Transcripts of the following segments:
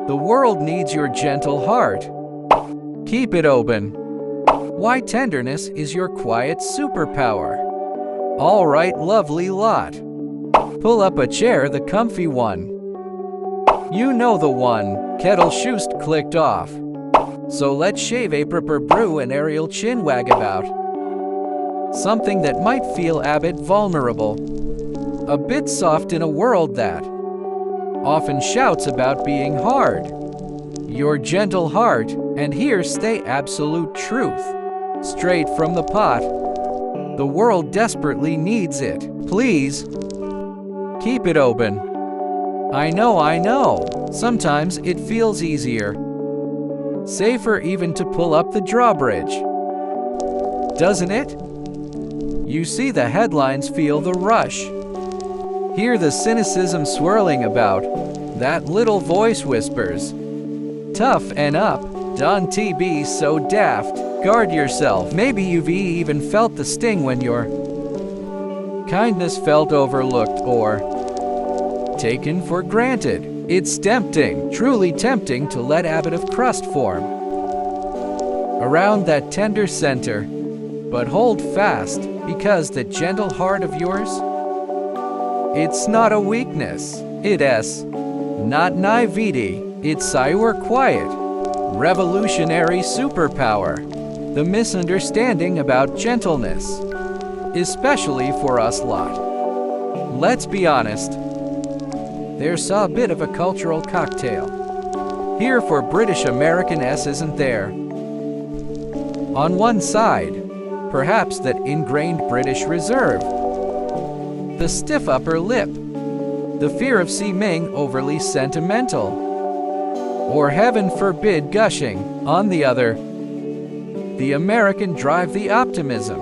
The world needs your gentle heart. Keep it open. Why tenderness is your quiet superpower. All right, lovely lot. Pull up a chair, the comfy one. You know the one, kettle shoost clicked off. So let's shave a proper brew and aerial chin wag about. Something that might feel a bit vulnerable. A bit soft in a world that often shouts about being hard. Your gentle heart, and here stay absolute truth. Straight from the pot. The world desperately needs it. Please, keep it open. I know. Sometimes it feels easier. Safer even to pull up the drawbridge. Doesn't it? You see the headlines, feel the rush. Hear the cynicism swirling about. That little voice whispers. Tough and up, don't be so daft. Guard yourself. Maybe you've even felt the sting when your kindness felt overlooked or taken for granted. It's tempting, truly tempting to let a bit of crust form around that tender center. But hold fast, because the gentle heart of yours, it's not a weakness. It's not naivety. It's your quiet, revolutionary superpower. The misunderstanding about gentleness, especially for us lot. Let's be honest. There's a bit of a cultural cocktail here for British American isn't there? On one side, perhaps that ingrained British reserve, the stiff upper lip, the fear of seeming overly sentimental, or heaven forbid gushing. On the other, the American drive, the optimism,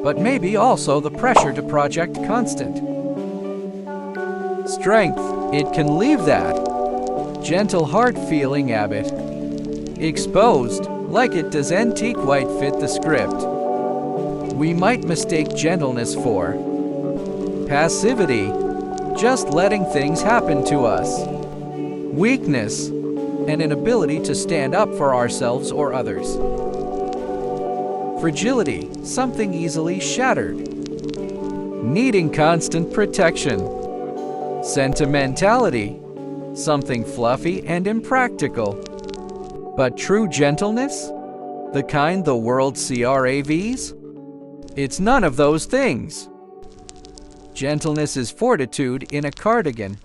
but maybe also the pressure to project constant strength. It can leave that gentle heart feeling a bit exposed, like it doesn't quite fit the script. We might mistake gentleness for passivity, just letting things happen to us, weakness, and inability to stand up for ourselves or others. Fragility, something easily shattered, needing constant protection. Sentimentality, something fluffy and impractical. But true gentleness, the kind the world craves, it's none of those things. Gentleness is fortitude in a cardigan.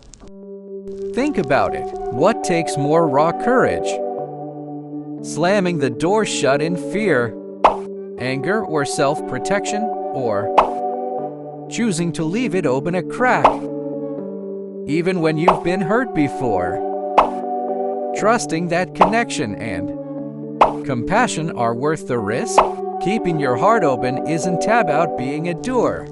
Think about it. What takes more raw courage? Slamming the door shut in fear, anger, or self-protection, or choosing to leave it open a crack, even when you've been hurt before. Trusting that connection and compassion are worth the risk. Keeping your heart open isn't about being a doer.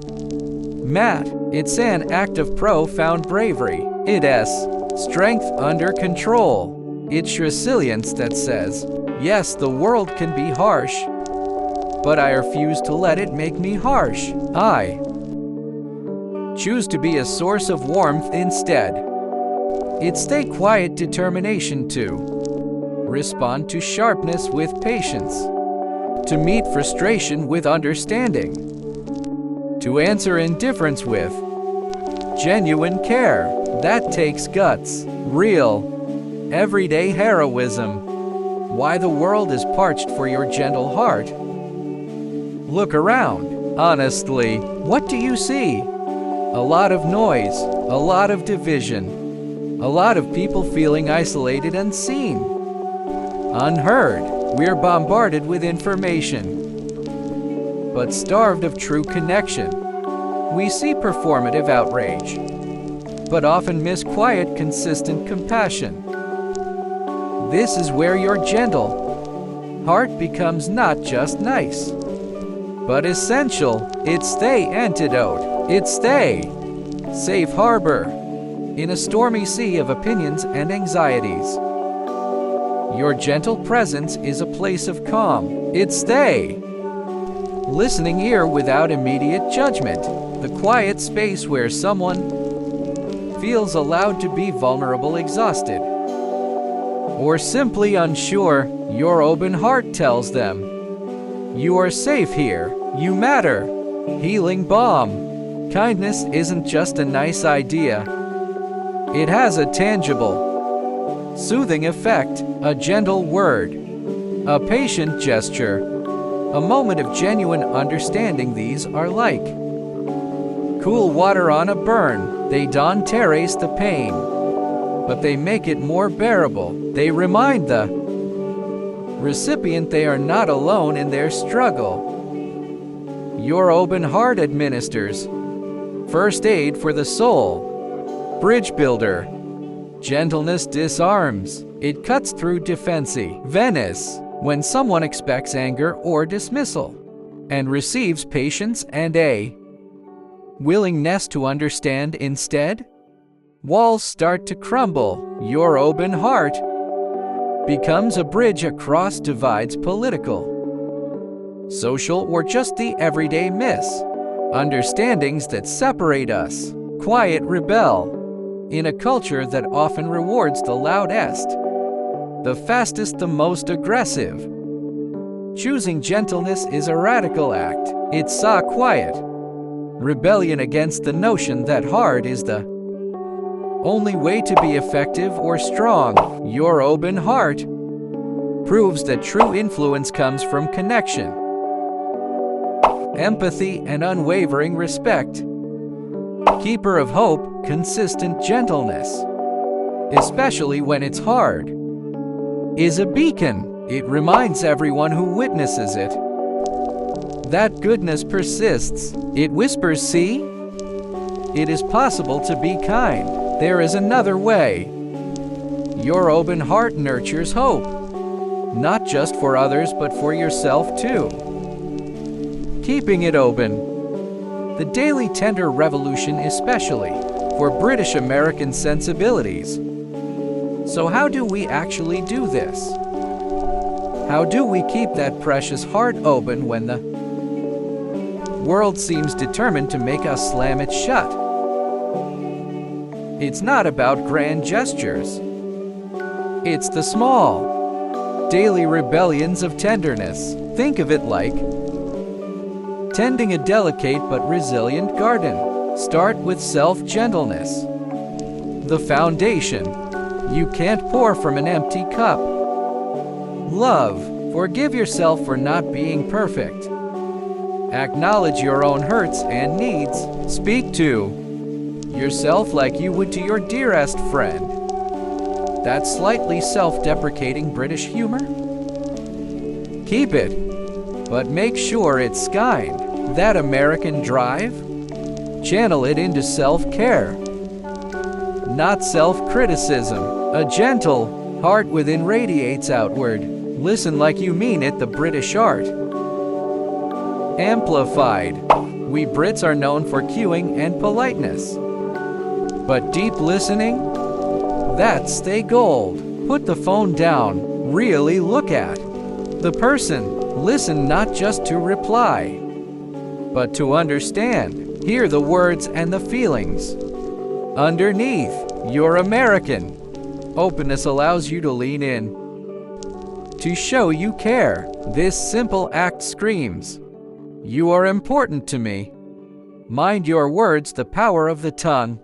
Matt, it's an act of profound bravery. It's strength under control. It's resilience that says, yes, the world can be harsh, but I refuse to let it make me harsh. I choose to be a source of warmth instead. It's a quiet determination to respond to sharpness with patience, to meet frustration with understanding, to answer indifference with genuine care. That takes guts, real, everyday heroism. Why the world is parched for your gentle heart? Look around. Honestly, what do you see? A lot of noise, a lot of division, a lot of people feeling isolated, unseen, unheard. We're bombarded with information, but starved of true connection. We see performative outrage, but often miss quiet, consistent compassion. This is where your gentle heart becomes not just nice, but essential. It's the antidote. It's the safe harbor in a stormy sea of opinions and anxieties. Your gentle presence is a place of calm. It's the listening ear without immediate judgment, the quiet space where someone feels allowed to be vulnerable, exhausted, or simply unsure, your open heart tells them, "You are safe here. You matter." Healing balm. Kindness isn't just a nice idea. It has a tangible, soothing effect, a gentle word, a patient gesture, a moment of genuine understanding. These are like cool water on a burn. They don't erase the pain, but they make it more bearable. They remind the recipient they are not alone in their struggle. Your open heart administers first aid for the soul. Bridge builder. Gentleness disarms. It cuts through defensiveness when someone expects anger or dismissal and receives patience and a willingness to understand instead. Walls start to crumble. Your open heart becomes a bridge across divides, political, social, or just the everyday misunderstandings that separate us. Quiet rebel. In a culture that often rewards the loudest, the fastest, the most aggressive, choosing gentleness is a radical act. It's a quiet rebellion against the notion that hard is the only way to be effective or strong. Your open heart proves that true influence comes from connection, empathy, and unwavering respect. Keeper of hope, consistent gentleness, especially when it's hard, is a beacon. It reminds everyone who witnesses it that goodness persists. It whispers, "See, it is possible to be kind. There is another way." Your open heart nurtures hope, not just for others but for yourself too. Keeping it open. The daily tender revolution, especially for British American sensibilities. So how do we actually do this? How do we keep that precious heart open when the world seems determined to make us slam it shut? It's not about grand gestures. It's the small, daily rebellions of tenderness. Think of it like tending a delicate but resilient garden. Start with self-gentleness, the foundation. You can't pour from an empty cup. Love. Forgive yourself for not being perfect. Acknowledge your own hurts and needs. Speak to yourself like you would to your dearest friend. That slightly self-deprecating British humor? Keep it, but make sure it's kind. That American drive? Channel it into self-care, not self-criticism. A gentle heart within radiates outward. Listen like you mean it. The British art. Amplified. We Brits are known for queuing and politeness, but deep listening? That's the gold. Put the phone down. Really look at the person. Listen not just to reply, but to understand. Hear the words and the feelings underneath. You're American. Openness allows you to lean in, to show you care. This simple act screams, "You are important to me." Mind your words, the power of the tongue.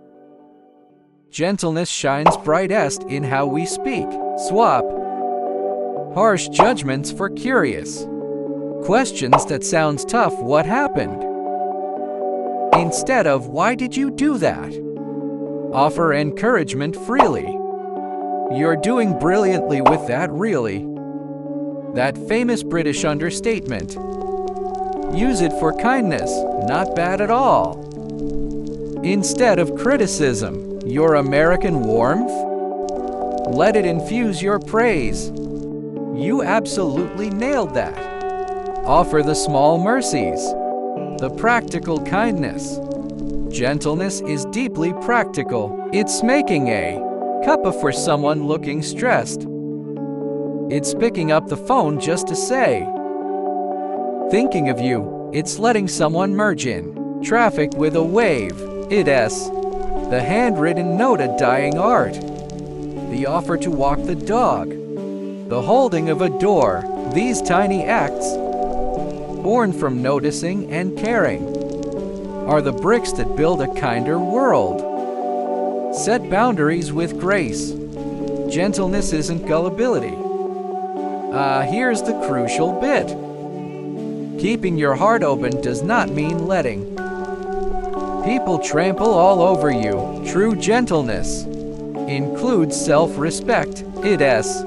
Gentleness shines brightest in how we speak. Swap harsh judgments for curious questions that sounds tough. What happened? Instead of, "Why did you do that?" Offer encouragement freely. "You're doing brilliantly with that, really." That famous British understatement. Use it for kindness, not bad at all. Instead of criticism. Your American warmth? Let it infuse your praise. You absolutely nailed that. Offer the small mercies, the practical kindness. Gentleness is deeply practical. It's making a cup of for someone looking stressed. It's picking up the phone just to say, "Thinking of you." It's letting someone merge in traffic with a wave. It's the handwritten note, a dying art. The offer to walk the dog. The holding of a door. These tiny acts, born from noticing and caring, are the bricks that build a kinder world. Set boundaries with grace. Gentleness isn't gullibility. Here's the crucial bit. Keeping your heart open does not mean letting people trample all over you. True gentleness includes self-respect. It's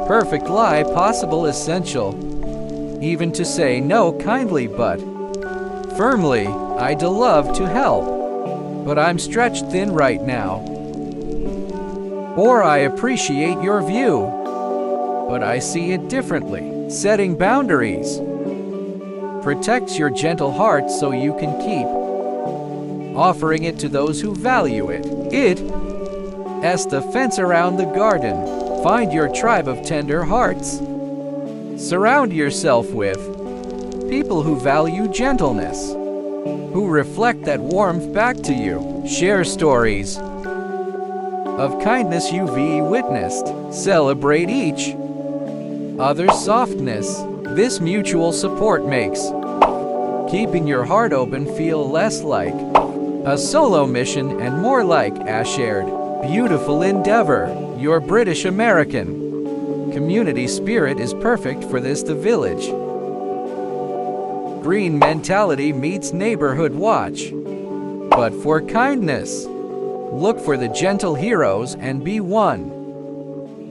perfect lie possible essential. Even to say no kindly but firmly. I'd love to help, but I'm stretched thin right now. Or I appreciate your view, but I see it differently. Setting boundaries protects your gentle heart so you can keep offering it to those who value it. It's the fence around the garden. Find your tribe of tender hearts. Surround yourself with people who value gentleness, who reflect that warmth back to you. Share stories of kindness you've witnessed. Celebrate each other's softness. This mutual support makes keeping your heart open feel less like a solo mission and more like a shared, beautiful endeavor. Your British American community spirit is perfect for this. The village green mentality meets neighborhood watch. But for kindness, look for the gentle heroes and be one.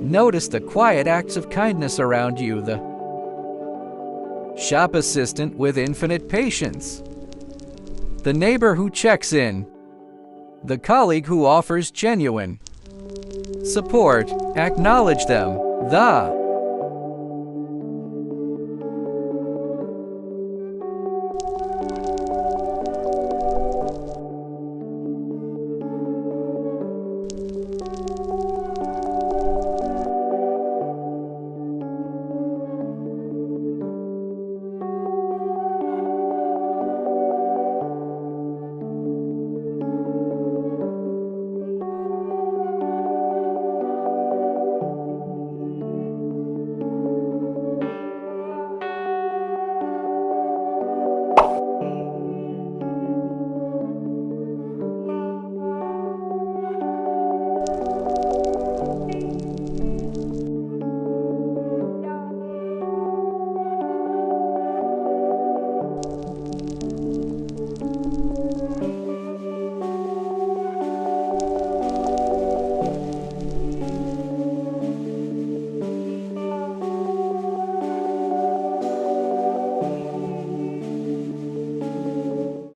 Notice the quiet acts of kindness around you. The shop assistant with infinite patience. The neighbor who checks in. The colleague who offers genuine support. Acknowledge them. The